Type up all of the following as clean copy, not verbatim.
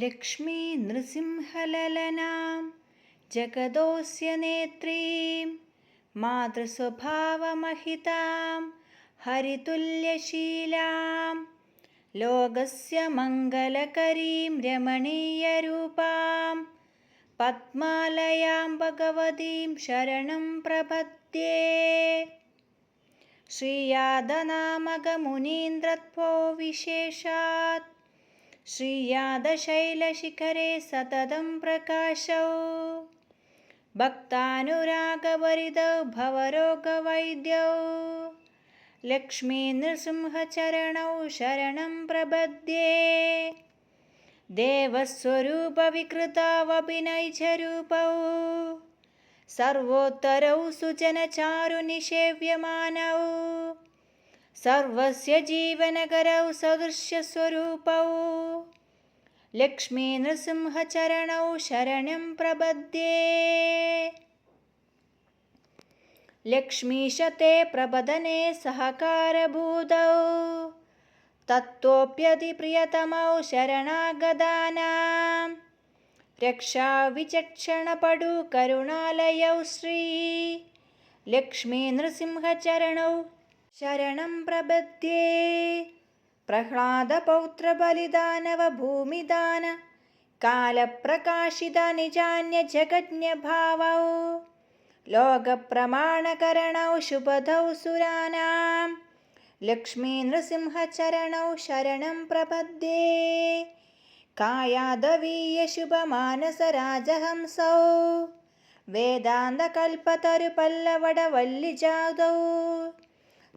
ലക്ഷ്മീ നൃസിംഹലലനാം ജഗദോസ്യ നേത്രീം മാതൃസ്വഭാവമഹിതാം ഹരിതുല്യശീലാം ലോകസ്യ മംഗലകരീം രമണീയരൂപാം പദ്മാലയാം ഭഗവതീം ശരണം പ്രപദ്യേ. ശ്രീയാദനാമകമുനീന്ദ്രത്വോ വിശേഷാത് ശ്രീയാദശൈലശിഖരേ സതതം പ്രകാശൗ ഭക്താനുരാഗഭരിതൗ ഭവരോഗവൈദ്യൗ ലക്ഷ്മീനൃസിംഹചരണൗ ശരണം പ്രപദ്യേ. ദേവസ്വരൂപവികൃതാവഭിനൈജരൂപൗ സർവോത്തരൗ സുജനചാരുനിഷേവ്യമാനൗ സർവസ്യ ജീവനകരൗ സദൃശ്യസ്വരൂപൗ ലക്ഷ്മീനൃസിംഹചരണൗ ശരണം പ്രപദ്യേ. ലക്ഷ്മീശത്തെ പ്രപദനെ സഹകാരഭൂതൗ തത്വോപ്യതിപ്രിയതമൗ ശരണാഗതാനാം രക്ഷാവിചക്ഷണപടു കരുണാലയൗ ശ്രീ ലക്ഷ്മീനൃസിംഹചരണൗ ശരണം പ്രപദ്യേ. പ്രഹ്ലാദപൗത്രബലിദാനവ ഭൂമിദാന കാലപ്രകാശിത നിജാന്യജഗജ്ഞഭാവൗ ലോകപ്രമാണകരണൗ ശുഭദൗ സുരാനാം ലക്ഷ്മീനൃസിംഹചരണൗ ശരണം പ്രപദ്യേ. കായാദവീയശുഭമാനസരാജഹംസൗ വേദാന്തകൽപ്പതരുപല്ലവടവല്ലിജാതൗ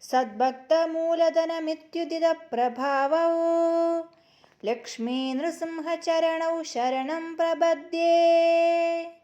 സദ്ഭക്തമൂലധനമിത്യുദിതപ്രഭാവൗ ലക്ഷ്മീനൃസിംഹചരണൗ ശരണം പ്രപദ്യേ.